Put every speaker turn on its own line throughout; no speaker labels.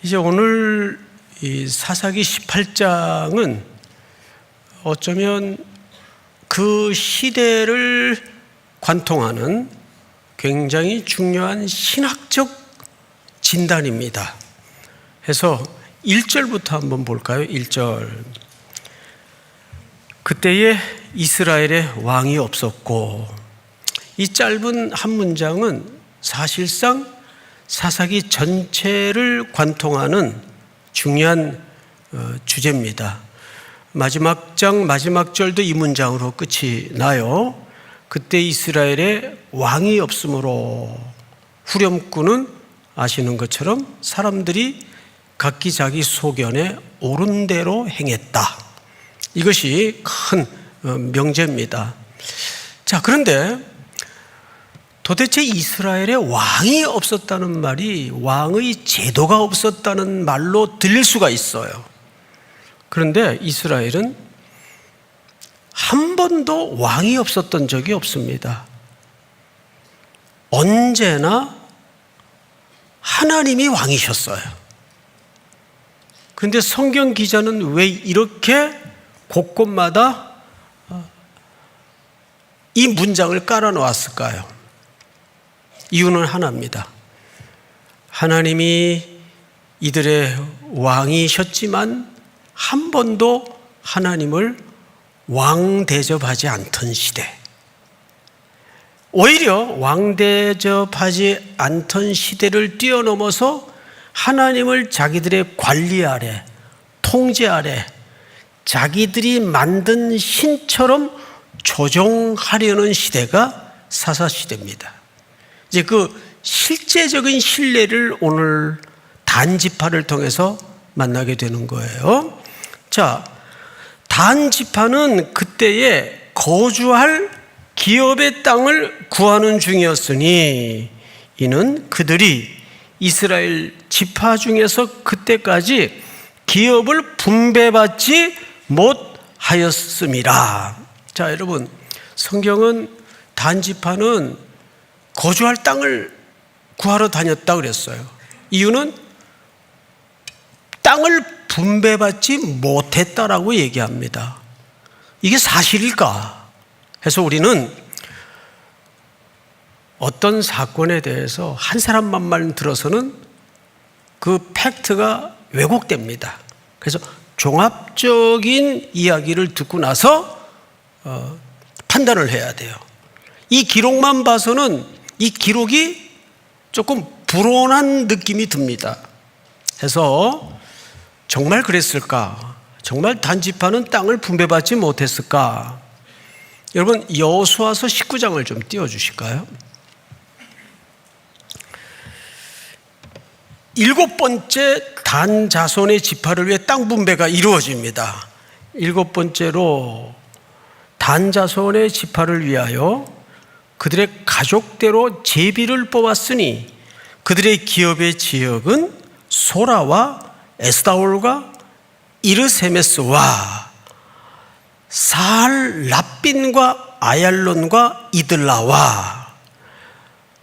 이제 오늘 이 사사기 18장은 어쩌면 그 시대를 관통하는 굉장히 중요한 신학적 진단입니다. 해서 1절부터 한번 볼까요? 1절. 그때에 이스라엘에 왕이 없었고, 이 짧은 한 문장은 사실상 사사기 전체를 관통하는 중요한 주제입니다. 마지막 장 마지막 절도 이 문장으로 끝이 나요. 그때 이스라엘에 왕이 없으므로 후렴구는 아시는 것처럼 사람들이 각기 자기 소견에 옳은 대로 행했다. 이것이 큰 명제입니다. 자, 그런데 도대체 이스라엘에 왕이 없었다는 말이 왕의 제도가 없었다는 말로 들릴 수가 있어요. 그런데 이스라엘은 한 번도 왕이 없었던 적이 없습니다. 언제나 하나님이 왕이셨어요. 그런데 성경 기자는 왜 이렇게 곳곳마다 이 문장을 깔아 놓았을까요? 이유는 하나입니다. 하나님이 이들의 왕이셨지만 한 번도 하나님을 왕 대접하지 않던 시대, 오히려 왕 대접하지 않던 시대를 뛰어넘어서 하나님을 자기들의 관리 아래, 통제 아래 자기들이 만든 신처럼 조종하려는 시대가 사사시대입니다. 이제 그 실제적인 신뢰를 오늘 단지파를 통해서 만나게 되는 거예요. 자, 단지파는 그때에 거주할 기업의 땅을 구하는 중이었으니 이는 그들이 이스라엘 지파 중에서 그때까지 기업을 분배받지 못하였음이라. 자, 여러분, 성경은 단지파는 거주할 땅을 구하러 다녔다 그랬어요. 이유는 땅을 분배받지 못했다라고 얘기합니다. 이게 사실일까? 해서 우리는 어떤 사건에 대해서 한 사람만 말 들어서는 그 팩트가 왜곡됩니다. 그래서 종합적인 이야기를 듣고 나서 판단을 해야 돼요. 이 기록만 봐서는 이 기록이 조금 불온한 느낌이 듭니다. 해서 정말 그랬을까? 정말 단지파는 땅을 분배받지 못했을까? 여러분, 여호수아서 19장을 좀 띄워주실까요? 7번째 단 자손의 지파를 위해 땅 분배가 이루어집니다. 7번째로 단 자손의 지파를 위하여 그들의 가족대로 제비를 뽑았으니 그들의 기업의 지역은 소라와 에스다올과 이르세메스와 사할 랍빈과 아얄론과 이들라와.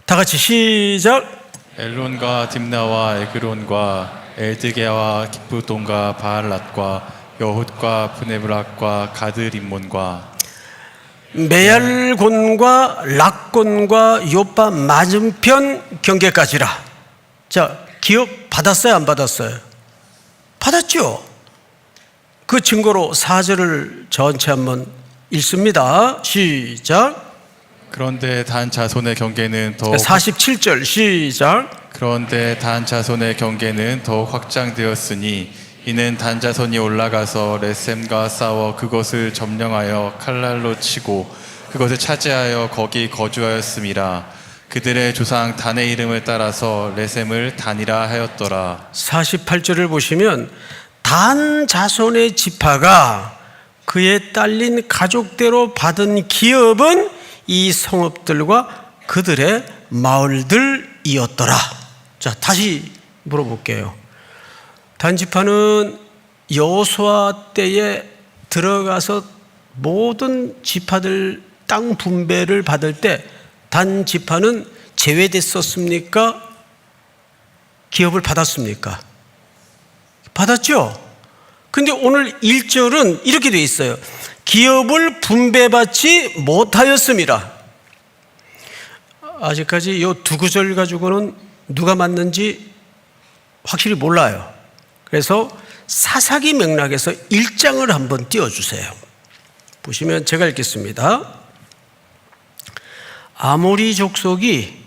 다 같이 시작.
엘론과 딥나와 에그론과 엘드게와 기브돈과 바알랏과 여훗과 브네브락과 가드림몬과
메알곤과 락곤과 요파 맞은편 경계까지라. 자, 기업 받았어요, 안 받았어요? 받았죠. 그 증거로 4절을 전체 한번 읽습니다. 시작.
그런데 단 자손의 경계는 더욱
47절 시작.
그런데 단 자손의 경계는 더욱 확장되었으니 이는 단 자손이 올라가서 레셈과 싸워 그것을 점령하여 칼날로 치고 그것을 차지하여 거기 거주하였음이라. 그들의 조상 단의 이름을 따라서 레셈을 단이라 하였더라.
48절을 보시면 단 자손의 지파가 그에 딸린 가족대로 받은 기업은 이 성읍들과 그들의 마을들이었더라. 자, 다시 물어볼게요. 단지파는 여호수아 때에 들어가서 모든 지파들 땅 분배를 받을 때 단지파는 제외됐었습니까? 기업을 받았습니까? 받았죠? 근데 오늘 1절은 이렇게 돼 있어요. 기업을 분배받지 못하였습니다. 아직까지 이 두 구절 가지고는 누가 맞는지 확실히 몰라요. 그래서 사사기 맥락에서 1장을 한번 띄워주세요. 보시면 제가 읽겠습니다. 아모리 족속이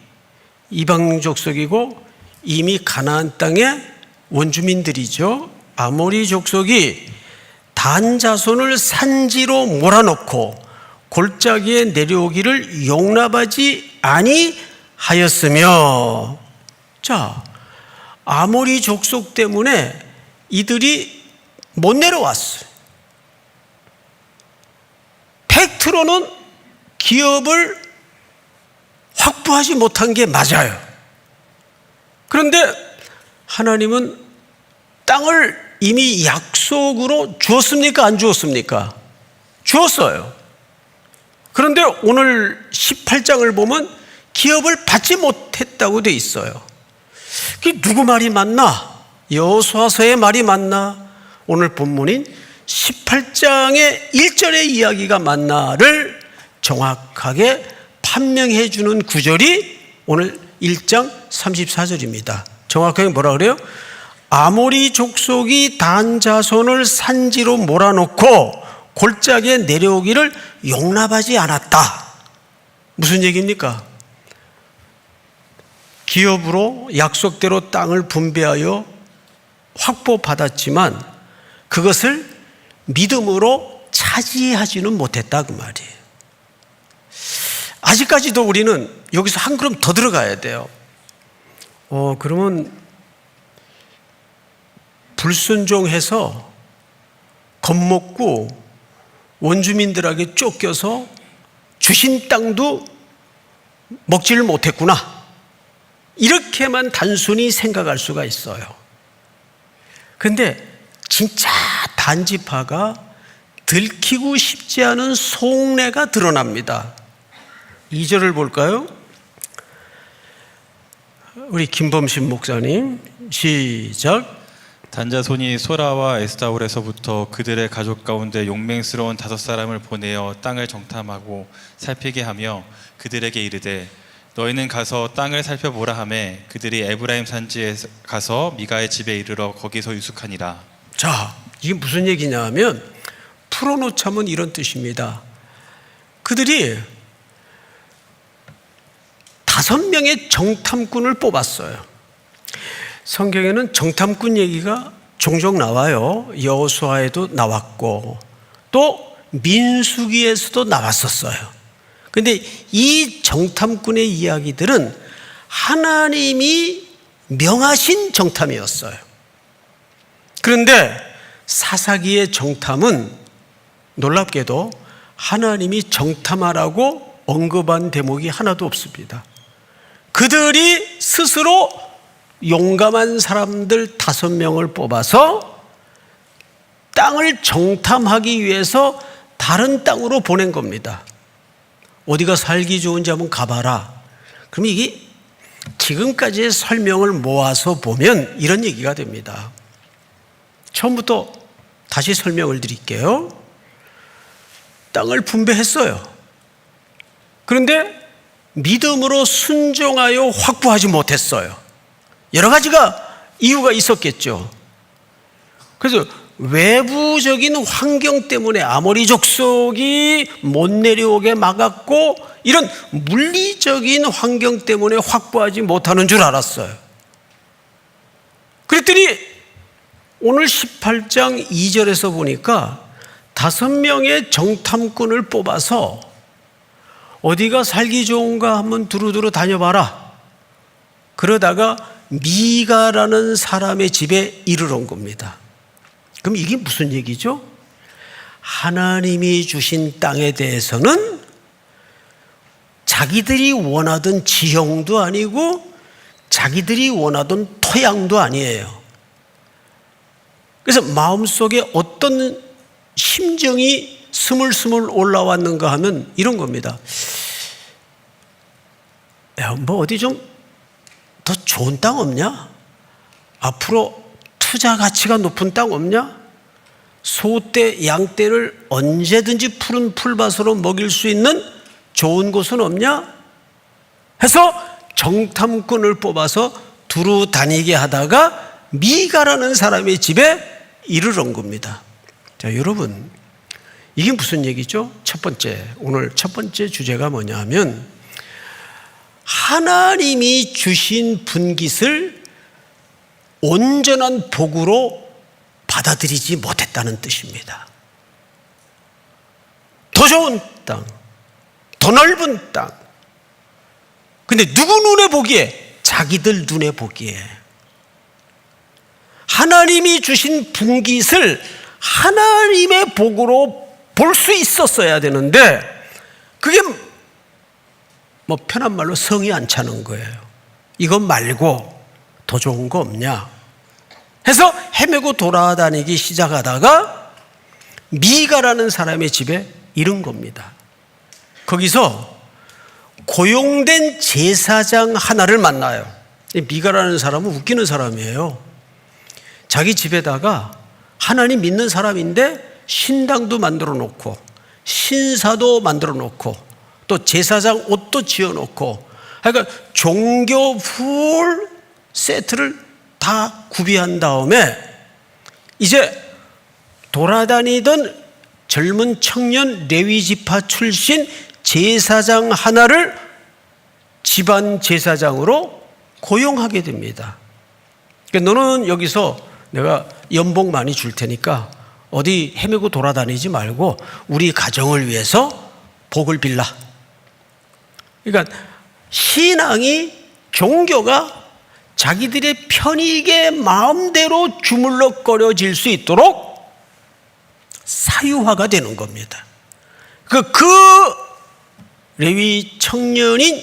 이방 족속이고 이미 가나안 땅의 원주민들이죠. 아모리 족속이 단 자손을 산지로 몰아넣고 골짜기에 내려오기를 용납하지 아니하였으며, 자, 아모리 족속 때문에 이들이 못 내려왔어요. 팩트로는 기업을 확보하지 못한 게 맞아요. 그런데 하나님은 땅을 이미 약속으로 주었습니까? 안 주었습니까? 주었어요. 그런데 오늘 18장을 보면 기업을 받지 못했다고 돼 있어요. 그게 누구 말이 맞나? 여호수아서의 말이 맞나? 오늘 본문인 18장의 1절의 이야기가 맞나를 정확하게 판명해 주는 구절이 오늘 1장 34절입니다. 정확하게 뭐라 그래요? 아모리 족속이 단 자손을 산지로 몰아넣고 골짜기에 내려오기를 용납하지 않았다. 무슨 얘기입니까? 기업으로 약속대로 땅을 분배하여 확보받았지만 그것을 믿음으로 차지하지는 못했다 그 말이에요. 아직까지도 우리는 여기서 한 걸음 더 들어가야 돼요. 그러면 불순종해서 겁먹고 원주민들에게 쫓겨서 주신 땅도 먹지를 못했구나, 이렇게만 단순히 생각할 수가 있어요. 그런데 진짜 단지파가 들키고 싶지 않은 속내가 드러납니다. 2절을 볼까요? 우리 김범신 목사님 시작.
단자손이 소라와 에스타올에서부터 그들의 가족 가운데 용맹스러운 5사람을 보내어 땅을 정탐하고 살피게 하며 그들에게 이르되 너희는 가서 땅을 살펴보라 하매 그들이 에브라임 산지에 가서 미가의 집에 이르러 거기서 유숙하니라.
자, 이게 무슨 얘기냐 하면 풀어놓자면 이런 뜻입니다. 그들이 5명의 정탐꾼을 뽑았어요. 성경에는 정탐꾼 얘기가 종종 나와요. 여호수아에도 나왔고 또 민수기에서도 나왔었어요. 그런데 이 정탐꾼의 이야기들은 하나님이 명하신 정탐이었어요. 그런데 사사기의 정탐은 놀랍게도 하나님이 정탐하라고 언급한 대목이 하나도 없습니다. 그들이 스스로 용감한 사람들 5명을 뽑아서 땅을 정탐하기 위해서 다른 땅으로 보낸 겁니다. 어디가 살기 좋은지 한번 가봐라. 그럼 이게 지금까지의 설명을 모아서 보면 이런 얘기가 됩니다. 처음부터 다시 설명을 드릴게요. 땅을 분배했어요. 그런데 믿음으로 순종하여 확보하지 못했어요. 여러 가지가 이유가 있었겠죠. 그래서 외부적인 환경 때문에 아모리 족속이 못 내려오게 막았고 이런 물리적인 환경 때문에 확보하지 못하는 줄 알았어요. 그랬더니 오늘 18장 2절에서 보니까 5명의 정탐꾼을 뽑아서 어디가 살기 좋은가 한번 두루두루 다녀봐라. 그러다가 미가라는 사람의 집에 이르러 겁니다. 그럼 이게 무슨 얘기죠? 하나님이 주신 땅에 대해서는 자기들이 원하던 지형도 아니고 자기들이 원하던 토양도 아니에요. 그래서 마음속에 어떤 심정이 스물스물 올라왔는가 하면 이런 겁니다. 야, 뭐 어디 좀 더 좋은 땅 없냐? 앞으로 투자 가치가 높은 땅 없냐? 소떼, 양떼를 언제든지 푸른 풀밭으로 먹일 수 있는 좋은 곳은 없냐? 해서 정탐꾼을 뽑아서 두루 다니게 하다가 미가라는 사람의 집에 이르러 온 겁니다. 자, 여러분, 이게 무슨 얘기죠? 첫 번째, 오늘 첫 번째 주제가 뭐냐 하면 하나님이 주신 분깃을 온전한 복으로 받아들이지 못했다는 뜻입니다. 더 좋은 땅, 더 넓은 땅. 근데 누구 눈에 보기에? 자기들 눈에 보기에. 하나님이 주신 분깃을 하나님의 복으로 볼 수 있었어야 되는데 그게 뭐 편한 말로 성이 안 차는 거예요. 이것 말고 더 좋은 거 없냐 해서 헤매고 돌아다니기 시작하다가 미가라는 사람의 집에 이른 겁니다. 거기서 고용된 제사장 하나를 만나요. 미가라는 사람은 웃기는 사람이에요. 자기 집에다가 하나님 믿는 사람인데 신당도 만들어 놓고 신사도 만들어 놓고 또 제사장 옷도 지어 놓고, 그러니까 종교 풀 세트를 다 구비한 다음에 이제 돌아다니던 젊은 청년 레위 지파 출신 제사장 하나를 집안 제사장으로 고용하게 됩니다. 그러니까 너는 여기서 내가 연봉 많이 줄 테니까 어디 헤매고 돌아다니지 말고 우리 가정을 위해서 복을 빌라. 그러니까 신앙이, 종교가 자기들의 편익에 마음대로 주물럭거려질 수 있도록 사유화가 되는 겁니다. 그 레위 청년인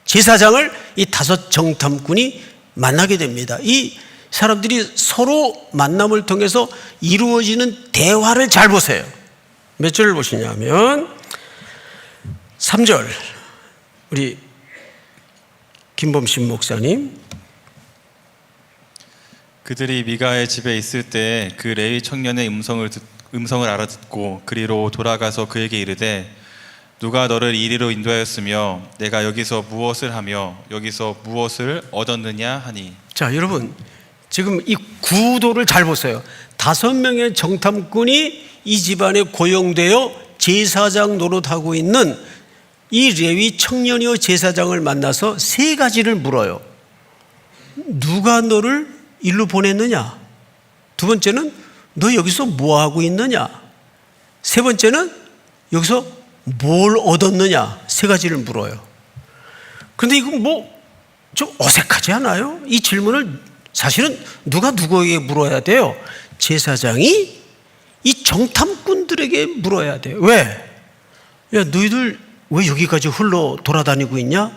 제사장을 이 다섯 정탐꾼이 만나게 됩니다. 이 사람들이 서로 만남을 통해서 이루어지는 대화를 잘 보세요. 몇 절을 보시냐면 3절, 우리 김범신 목사님.
그들이 미가의 집에 있을 때 그 레위 청년의 음성을 알아듣고 그리로 돌아가서 그에게 이르되 누가 너를 이리로 인도하였으며 내가 여기서 무엇을 하며 여기서 무엇을 얻었느냐 하니.
자, 여러분, 지금 이 구도를 잘 보세요. 5명의 정탐꾼이 이 집안에 고용되어 제사장 노릇하고 있는 이 레위 청년이요 제사장을 만나서 3가지를 물어요. 누가 너를 일로 보냈느냐? 두 번째는 너 여기서 뭐 하고 있느냐? 세 번째는 여기서 뭘 얻었느냐? 3가지를 물어요. 그런데 이거 뭐 좀 어색하지 않아요? 이 질문을 사실은 누가 누구에게 물어야 돼요? 제사장이 이 정탐꾼들에게 물어야 돼요. 왜? 야, 너희들 왜 여기까지 흘러 돌아다니고 있냐?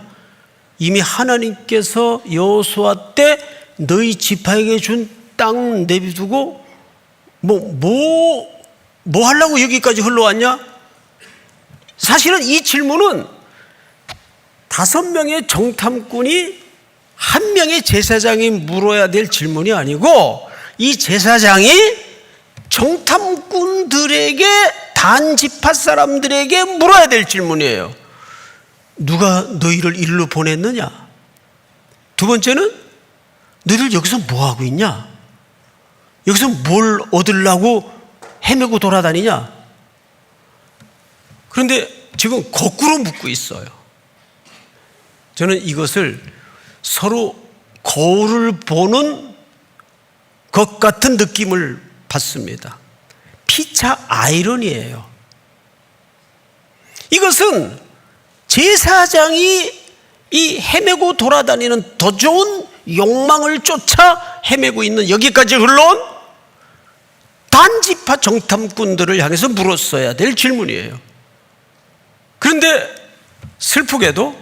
이미 하나님께서 여호수아 때 너희 지파에게 준 땅 내비두고 뭐 하려고 여기까지 흘러왔냐? 사실은 이 질문은 5명의 정탐꾼이 1명의 제사장이 물어야 될 질문이 아니고 이 제사장이 정탐꾼들에게, 단 지파 사람들에게 물어야 될 질문이에요. 누가 너희를 일로 보냈느냐? 두 번째는 너희들 여기서 뭐 하고 있냐? 여기서 뭘 얻으려고 헤매고 돌아다니냐? 그런데 지금 거꾸로 묻고 있어요. 저는 이것을 서로 거울을 보는 것 같은 느낌을 받습니다. 피차 아이러니예요. 이것은 제사장이 이 헤매고 돌아다니는 더 좋은 욕망을 쫓아 헤매고 있는 여기까지 흘러온 단지파 정탐꾼들을 향해서 물었어야 될 질문이에요. 그런데 슬프게도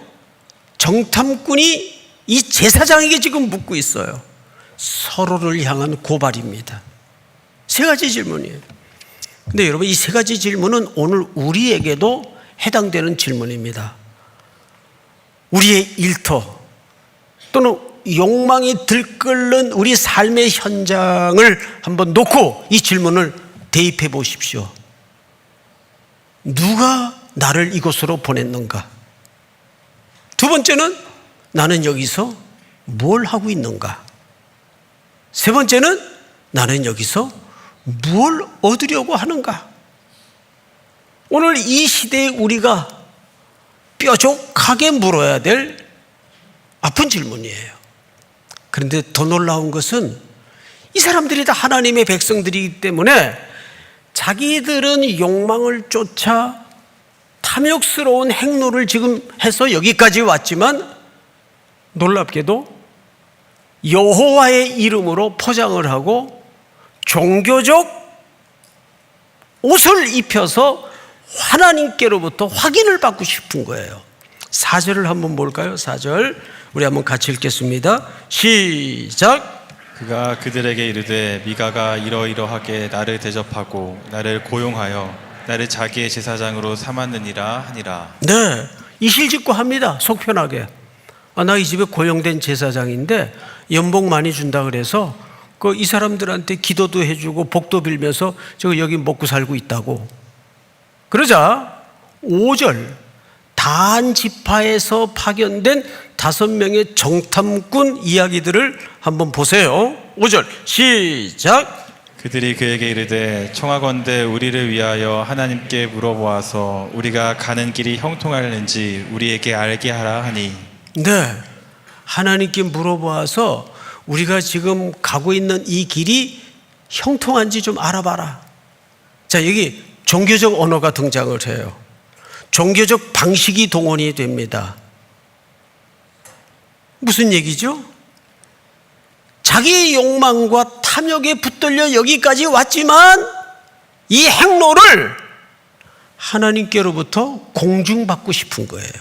정탐꾼이 이 제사장에게 지금 묻고 있어요. 서로를 향한 고발입니다. 3가지 질문이에요. 근데 여러분, 이 3가지 질문은 오늘 우리에게도 해당되는 질문입니다. 우리의 일터 또는 욕망이 들끓는 우리 삶의 현장을 한번 놓고 이 질문을 대입해 보십시오. 누가 나를 이곳으로 보냈는가? 두 번째는 나는 여기서 뭘 하고 있는가? 세 번째는 나는 여기서 뭘 얻으려고 하는가? 오늘 이 시대에 우리가 뾰족하게 물어야 될 아픈 질문이에요. 그런데 더 놀라운 것은 이 사람들이 다 하나님의 백성들이기 때문에 자기들은 욕망을 쫓아 탐욕스러운 행로를 지금 해서 여기까지 왔지만 놀랍게도 여호와의 이름으로 포장을 하고 종교적 옷을 입혀서 하나님께로부터 확인을 받고 싶은 거예요. 4절을 한번 볼까요? 4절 우리 한번 같이 읽겠습니다. 시작.
그가 그들에게 이르되 미가가 이러이러하게 나를 대접하고 나를 고용하여 나를 자기의 제사장으로 삼았느니라 하니라.
네, 이실직고 합니다. 속 편하게. 나 이 집에 고용된 제사장인데 연봉 많이 준다 그래서 이 사람들한테 기도도 해주고 복도 빌면서 저 여기 먹고 살고 있다고. 그러자 5절 단 지파에서 파견된 5명의 정탐꾼 이야기들을 한번 보세요. 5절 시작.
그들이 그에게 이르되 청하건대 우리를 위하여 하나님께 물어보아서 우리가 가는 길이 형통하는지 우리에게 알게 하라 하니.
네, 하나님께 물어보아서 우리가 지금 가고 있는 이 길이 형통한지 좀 알아봐라. 자, 여기 종교적 언어가 등장을 해요. 종교적 방식이 동원이 됩니다. 무슨 얘기죠? 자기의 욕망과 탐욕에 붙들려 여기까지 왔지만 이 행로를 하나님께로부터 공중받고 싶은 거예요.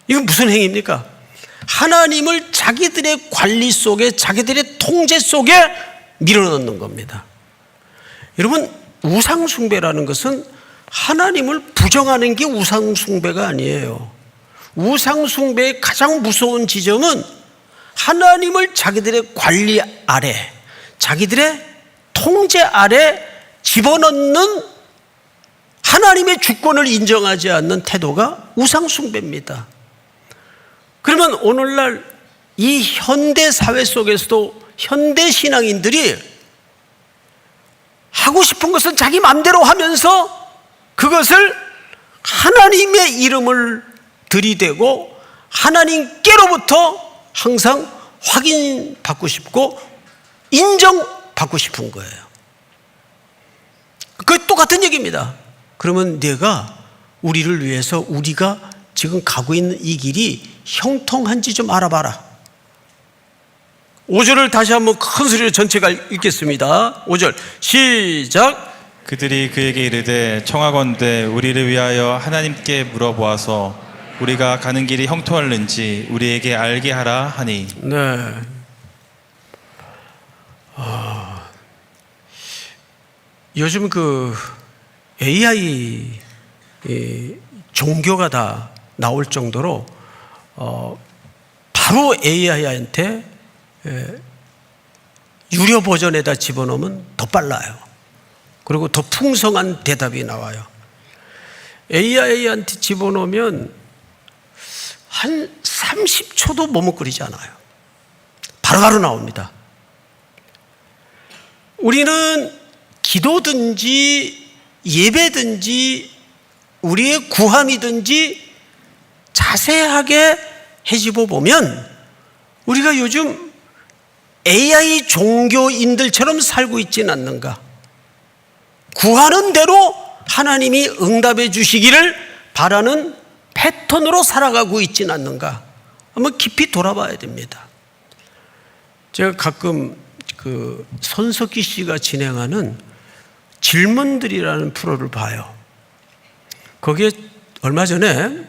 이건 무슨 행위입니까? 하나님을 자기들의 관리 속에, 자기들의 통제 속에 밀어넣는 겁니다. 여러분, 우상숭배라는 것은 하나님을 부정하는 게 우상숭배가 아니에요. 우상숭배의 가장 무서운 지점은 하나님을 자기들의 관리 아래, 자기들의 통제 아래 집어넣는 하나님의 주권을 인정하지 않는 태도가 우상숭배입니다. 그러면 오늘날 이 현대 사회 속에서도 현대 신앙인들이 하고 싶은 것은 자기 마음대로 하면서 그것을 하나님의 이름을 들이대고 하나님께로부터 항상 확인받고 싶고 인정받고 싶은 거예요. 그 똑같은 얘기입니다. 그러면 내가 우리를 위해서 우리가 지금 가고 있는 이 길이 형통한지 좀 알아봐라. 5절을 다시 한번 큰 소리로 전체가 읽겠습니다. 5절 시작.
그들이 그에게 이르되 청하건대 우리를 위하여 하나님께 물어보아서 우리가 가는 길이 형통하는지 우리에게 알게 하라 하니.
네. 요즘 AI 종교가 다 나올 정도로 바로 AI한테 유료 버전에다 집어넣으면 더 빨라요. 그리고 더 풍성한 대답이 나와요. AI한테 집어넣으면 한 30초도 머뭇거리지 않아요. 바로바로 나옵니다. 우리는 기도든지 예배든지 우리의 구함이든지 자세하게 해집어 보면 우리가 요즘 AI 종교인들처럼 살고 있지는 않는가? 구하는 대로 하나님이 응답해 주시기를 바라는 패턴으로 살아가고 있지는 않는가? 한번 깊이 돌아봐야 됩니다. 제가 가끔 손석희 씨가 진행하는 질문들이라는 프로를 봐요. 거기에 얼마 전에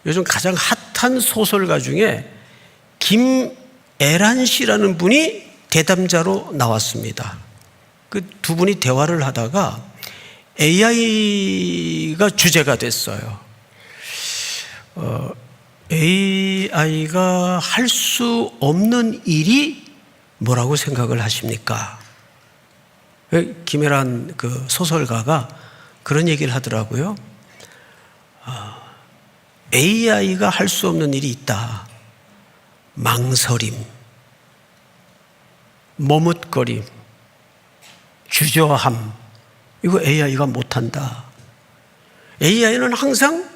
요즘 가장 핫한 소설가 중에 김애란 씨라는 분이 대담자로 나왔습니다. 그 두 분이 대화를 하다가 AI가 주제가 됐어요. AI가 할 수 없는 일이 뭐라고 생각을 하십니까? 김혜란 그 소설가가 그런 얘기를 하더라고요. AI가 할 수 없는 일이 있다. 망설임, 머뭇거림, 주저함, 이거 AI가 못한다. AI는 항상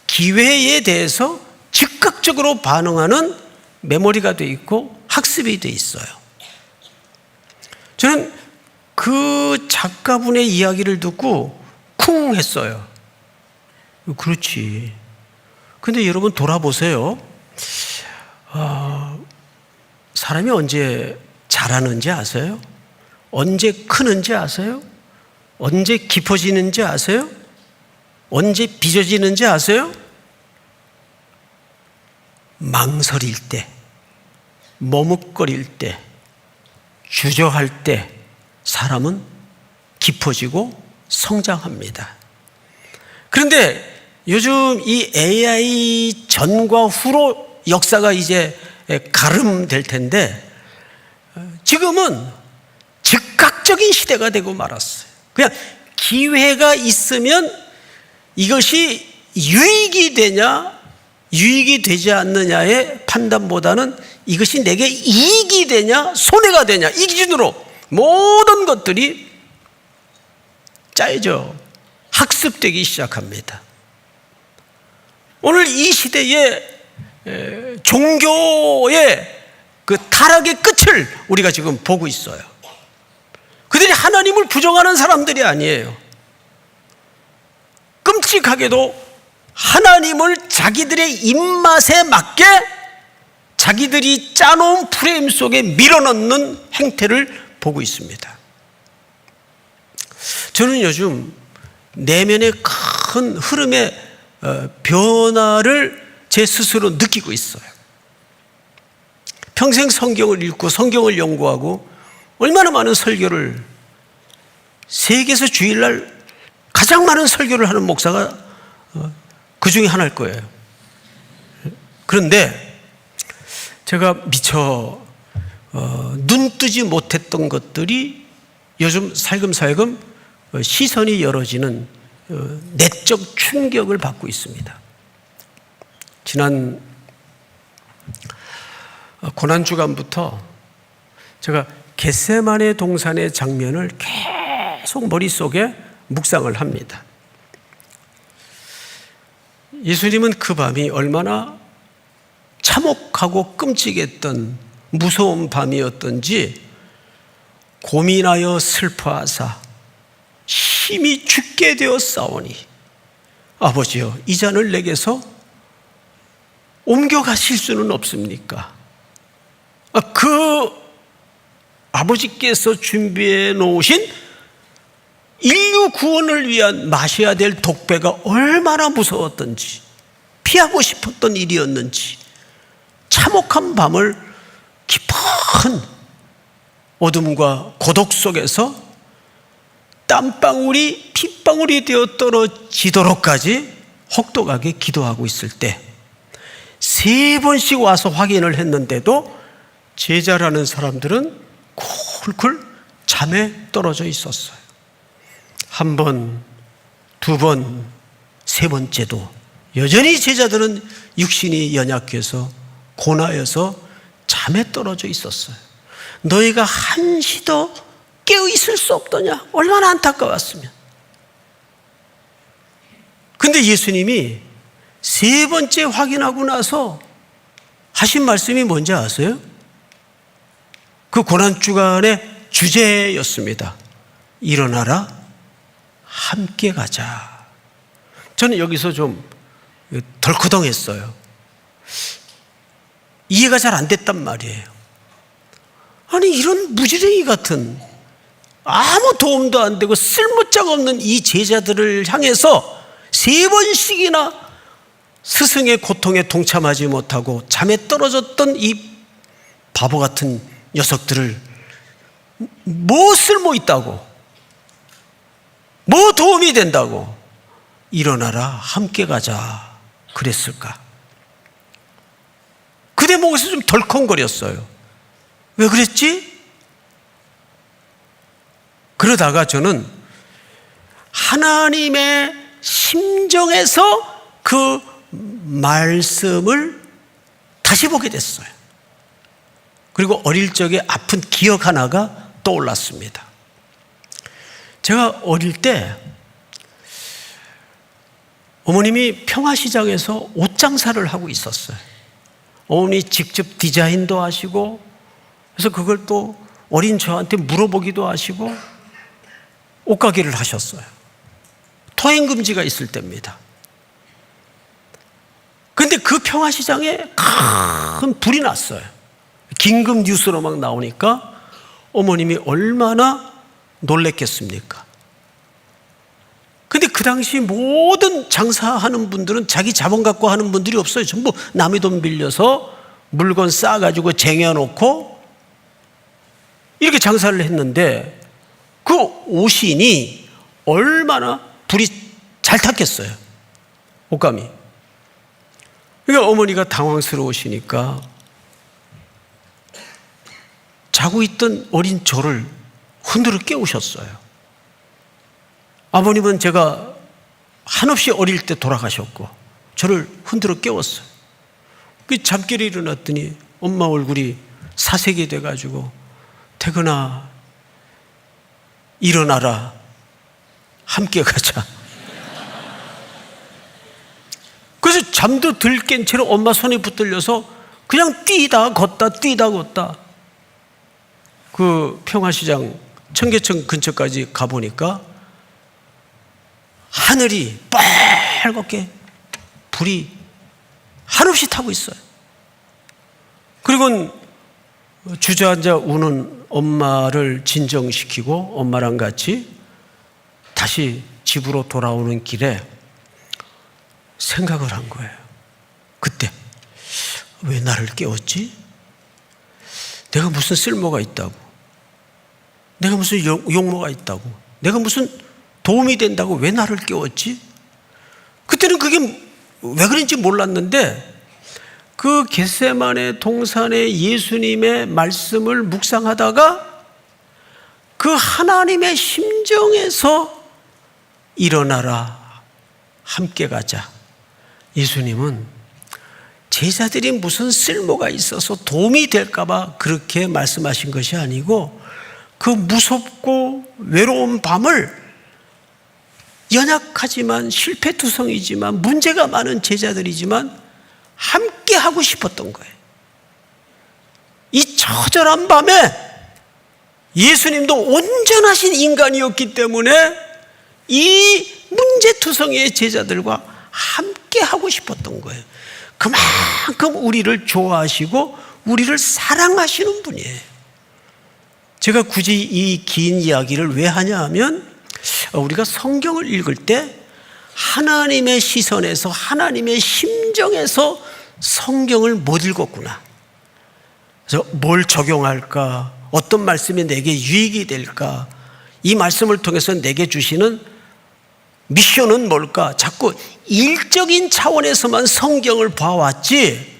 기회에 대해서 즉각적으로 반응하는 메모리가 돼 있고 학습이 돼 있어요. 저는 그 작가분의 이야기를 듣고 쿵 했어요. 그렇지. 근데 여러분 돌아보세요. 사람이 언제 자라는지 아세요? 언제 크는지 아세요? 언제 깊어지는지 아세요? 언제 빚어지는지 아세요? 망설일 때, 머뭇거릴 때, 주저할 때 사람은 깊어지고 성장합니다. 그런데 요즘 이 AI 전과 후로 역사가 이제 가름될 텐데 지금은 즉각적인 시대가 되고 말았어요. 그냥 기회가 있으면 이것이 유익이 되냐 유익이 되지 않느냐의 판단보다는 이것이 내게 이익이 되냐 손해가 되냐 이 기준으로 모든 것들이 짜여져 학습되기 시작합니다. 오늘 이 시대에 종교의 그 타락의 끝을 우리가 지금 보고 있어요. 그들이 하나님을 부정하는 사람들이 아니에요. 끔찍하게도 하나님을 자기들의 입맛에 맞게 자기들이 짜놓은 프레임 속에 밀어넣는 행태를 보고 있습니다. 저는 요즘 내면의 큰 흐름의 변화를 제 스스로 느끼고 있어요. 평생 성경을 읽고 성경을 연구하고 얼마나 많은 설교를 세계에서 주일날 가장 많은 설교를 하는 목사가 그 중에 하나일 거예요. 그런데 제가 미처 눈 뜨지 못했던 것들이 요즘 살금살금 시선이 열어지는 내적 충격을 받고 있습니다. 지난 고난주간부터 제가 겟세마네 동산의 장면을 계속 머릿속에 묵상을 합니다. 예수님은 그 밤이 얼마나 참혹하고 끔찍했던 무서운 밤이었던지 고민하여 슬퍼하사 심히 죽게 되었사오니 아버지여 이 잔을 내게서 옮겨가실 수는 없습니까? 그 아버지께서 준비해 놓으신 인류 구원을 위한 마셔야 될 독배가 얼마나 무서웠던지 피하고 싶었던 일이었는지 참혹한 밤을 깊은 어둠과 고독 속에서 땀방울이 핏방울이 되어 떨어지도록까지 혹독하게 기도하고 있을 때 3번씩 와서 확인을 했는데도 제자라는 사람들은 쿨쿨 잠에 떨어져 있었어요. 1번, 2번, 3번째도 여전히 제자들은 육신이 연약해서 고나여서 잠에 떨어져 있었어요. 너희가 한시도 깨어 있을 수 없더냐? 얼마나 안타까웠으면. 근데 예수님이 3번째 확인하고 나서 하신 말씀이 뭔지 아세요? 그 고난주간의 주제였습니다. 일어나라, 함께 가자. 저는 여기서 좀 덜커덩했어요. 이해가 잘 안 됐단 말이에요. 아니 이런 무지랭이 같은 아무 도움도 안 되고 쓸모짝 없는 이 제자들을 향해서 3번씩이나 스승의 고통에 동참하지 못하고 잠에 떨어졌던 이 바보 같은 녀석들을 뭐 쓸모 있다고, 뭐 도움이 된다고 일어나라 함께 가자 그랬을까? 그 대목에서 좀 덜컹거렸어요. 왜 그랬지? 그러다가 저는 하나님의 심정에서 그 말씀을 다시 보게 됐어요. 그리고 어릴 적에 아픈 기억 하나가 떠올랐습니다. 제가 어릴 때 어머님이 평화시장에서 옷 장사를 하고 있었어요. 어머니 직접 디자인도 하시고, 그래서 그걸 또 어린 저한테 물어보기도 하시고 옷가게를 하셨어요. 통행금지가 있을 때입니다. 그런데 그 평화시장에 큰 불이 났어요. 긴급 뉴스로 막 나오니까 어머님이 얼마나 놀랬겠습니까? 근데 그 당시 모든 장사하는 분들은 자기 자본 갖고 하는 분들이 없어요. 전부 남의 돈 빌려서 물건 싸가지고 쟁여놓고 이렇게 장사를 했는데 그 옷인이 얼마나 불이 잘 탔겠어요. 옷감이. 그러니까 어머니가 당황스러우시니까 자고 있던 어린 저를 흔들어 깨우셨어요. 아버님은 제가 한없이 어릴 때 돌아가셨고 저를 흔들어 깨웠어요. 그 잠결에 일어났더니 엄마 얼굴이 사색이 돼가지고 태근아 일어나라 함께 가자. 그래서 잠도 들 깬 채로 엄마 손에 붙들려서 그냥 뛰다 걷다 그 평화시장 청계천 근처까지 가보니까 하늘이 빨갛게 불이 한없이 타고 있어요. 그리고 주저앉아 우는 엄마를 진정시키고 엄마랑 같이 다시 집으로 돌아오는 길에 생각을 한 거예요. 그때 왜 나를 깨웠지? 내가 무슨 쓸모가 있다고, 내가 무슨 용모가 있다고, 내가 무슨 도움이 된다고 왜 나를 깨웠지? 그때는 그게 왜 그런지 몰랐는데 그 겟세마네 동산에 예수님의 말씀을 묵상하다가 그 하나님의 심정에서 일어나라 함께 가자. 예수님은 제자들이 무슨 쓸모가 있어서 도움이 될까봐 그렇게 말씀하신 것이 아니고 그 무섭고 외로운 밤을 연약하지만 실패투성이지만 문제가 많은 제자들이지만 함께 하고 싶었던 거예요. 이 처절한 밤에 예수님도 온전하신 인간이었기 때문에 이 문제투성이의 제자들과 함께 하고 싶었던 거예요. 그만큼 우리를 좋아하시고 우리를 사랑하시는 분이에요. 제가 굳이 이 긴 이야기를 왜 하냐 하면 우리가 성경을 읽을 때 하나님의 시선에서 하나님의 심정에서 성경을 못 읽었구나. 그래서 뭘 적용할까? 어떤 말씀이 내게 유익이 될까? 이 말씀을 통해서 내게 주시는 미션은 뭘까? 자꾸 일적인 차원에서만 성경을 봐왔지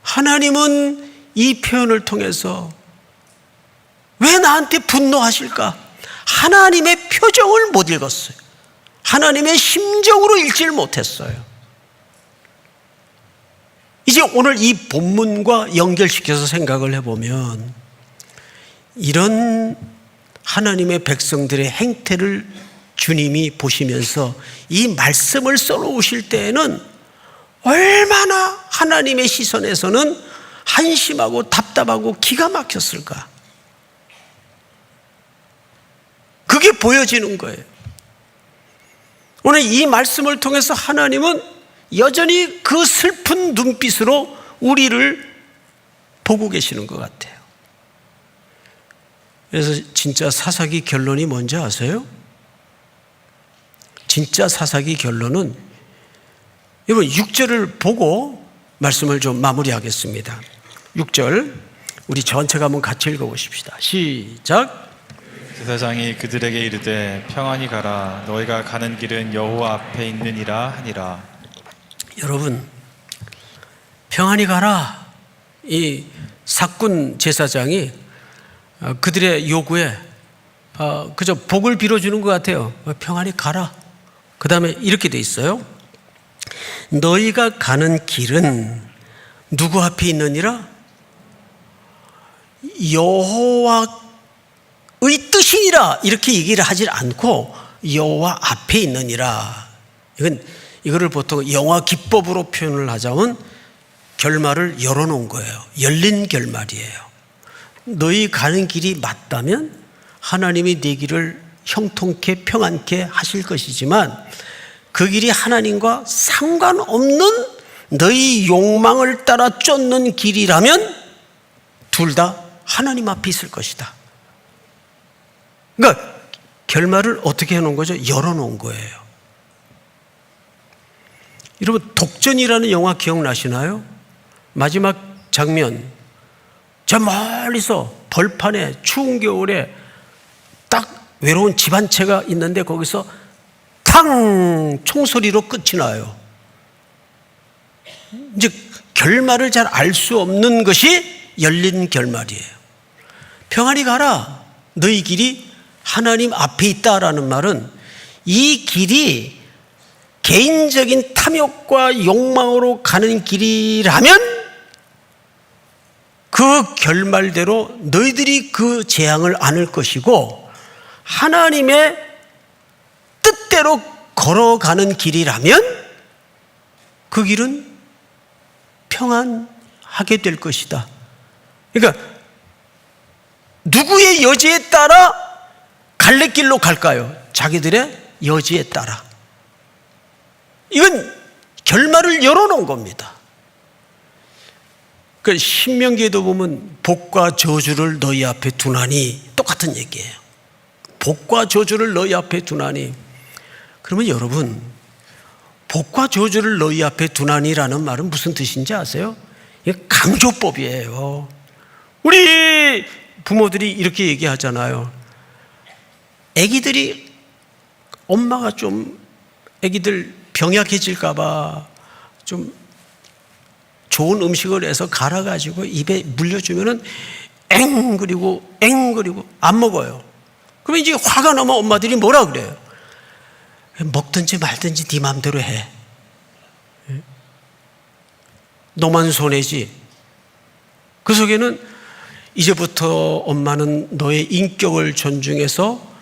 하나님은 이 표현을 통해서 왜 나한테 분노하실까? 하나님의 표정을 못 읽었어요. 하나님의 심정으로 읽지를 못했어요. 이제 오늘 이 본문과 연결시켜서 생각을 해보면 이런 하나님의 백성들의 행태를 주님이 보시면서 이 말씀을 써놓으실 때에는 얼마나 하나님의 시선에서는 한심하고 답답하고 기가 막혔을까? 그게 보여지는 거예요. 오늘 이 말씀을 통해서 하나님은 여전히 그 슬픈 눈빛으로 우리를 보고 계시는 것 같아요. 그래서 진짜 사사기 결론이 뭔지 아세요? 진짜 사사기 결론은 여러분 6절을 보고 말씀을 좀 마무리하겠습니다. 6절 우리 전체가 한번 같이 읽어보십시다. 시작.
제사장이 그들에게 이르되 평안히 가라 너희가 가는 길은 여호와 앞에 있느니라 하니라.
여러분 평안히 가라. 이 사꾼 제사장이 그들의 요구에 그저 복을 빌어주는 것 같아요. 평안히 가라. 그 다음에 이렇게 돼 있어요. 너희가 가는 길은 누구 앞에 있느니라? 여호와의 뜻이니라. 이렇게 얘기를 하지 않고 여호와 앞에 있느니라. 이거를 보통 영화 기법으로 표현을 하자면 결말을 열어놓은 거예요. 열린 결말이에요. 너희 가는 길이 맞다면 하나님이 네 길을 형통케 평안케 하실 것이지만 그 길이 하나님과 상관없는 너희 욕망을 따라 쫓는 길이라면 둘 다 하나님 앞에 있을 것이다. 그러니까 결말을 어떻게 해놓은 거죠? 열어놓은 거예요. 여러분, 독전이라는 영화 기억나시나요? 마지막 장면, 저 멀리서 벌판에 추운 겨울에 딱 외로운 집 한 채가 있는데 거기서 탕 총소리로 끝이 나요. 이제 결말을 잘 알 수 없는 것이 열린 결말이에요. 평안히 가라. 너희 길이 하나님 앞에 있다라는 말은 이 길이 개인적인 탐욕과 욕망으로 가는 길이라면 그 결말대로 너희들이 그 재앙을 안을 것이고, 하나님의 뜻대로 걸어가는 길이라면 그 길은 평안하게 될 것이다. 그러니까 누구의 여지에 따라 갈래길로 갈까요? 자기들의 여지에 따라. 이건 결말을 열어놓은 겁니다. 그 신명기에도 보면 복과 저주를 너희 앞에 두나니, 똑같은 얘기예요. 복과 저주를 너희 앞에 두나니. 그러면 여러분, 복과 저주를 너희 앞에 두나니라는 말은 무슨 뜻인지 아세요? 이게 강조법이에요. 우리 부모들이 이렇게 얘기하잖아요. 애기들이, 엄마가 좀 애기들 병약해질까봐 좀 좋은 음식을 해서 갈아가지고 입에 물려주면은 앵그리고 안 먹어요. 그러면 이제 화가 나면 엄마들이 뭐라 그래요? 먹든지 말든지 네 마음대로 해. 너만 손해지. 그 속에는 이제부터 엄마는 너의 인격을 존중해서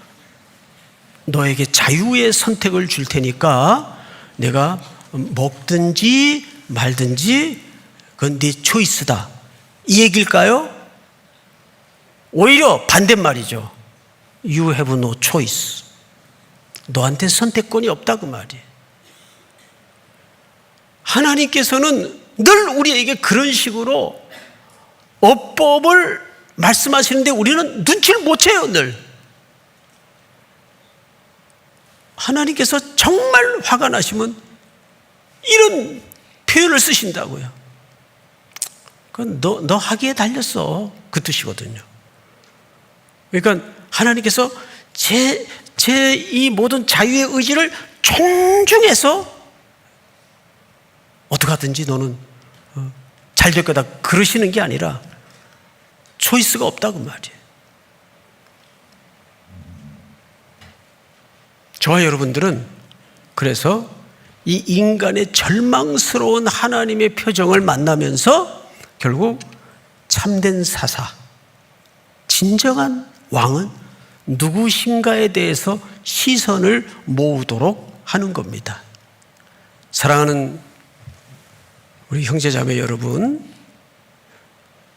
너에게 자유의 선택을 줄 테니까 내가 먹든지 말든지 그건 네 초이스다. 이 얘기일까요? 오히려 반대말이죠. You have no choice. 너한테 선택권이 없다 그 말이에요. 하나님께서는 늘 우리에게 그런 식으로 어법을 말씀하시는데 우리는 눈치를 못 채요. 늘 하나님께서 정말 화가 나시면 이런 표현을 쓰신다고요. 그건 너 하기에 달렸어, 그 뜻이거든요. 그러니까 하나님께서 제 이 모든 자유의 의지를 존중해서 어떻게 하든지 너는 잘 될 거다 그러시는 게 아니라 초이스가 없다고 말이에요. 저와 여러분들은 그래서 이 인간의 절망스러운 하나님의 표정을 만나면서 결국 참된 사사, 진정한 왕은 누구신가에 대해서 시선을 모으도록 하는 겁니다. 사랑하는 우리 형제자매 여러분,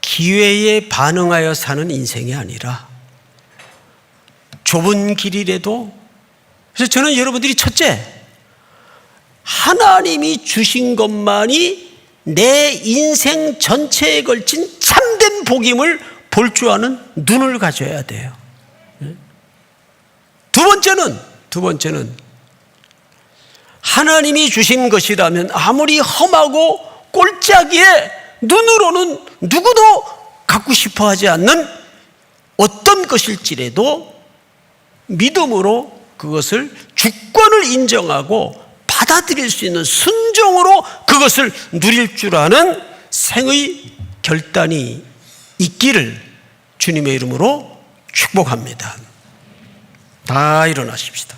기회에 반응하여 사는 인생이 아니라 좁은 길이라도, 그래서 저는 여러분들이 첫째, 하나님이 주신 것만이 내 인생 전체에 걸친 참된 복임을 볼 줄 아는 눈을 가져야 돼요. 두 번째는 하나님이 주신 것이라면 아무리 험하고 꼴짜기에 눈으로는 누구도 갖고 싶어 하지 않는 어떤 것일지라도 믿음으로 그것을 주권을 인정하고 받아들일 수 있는 순종으로 그것을 누릴 줄 아는 생의 결단이 있기를 주님의 이름으로 축복합니다. 다 일어나십시다.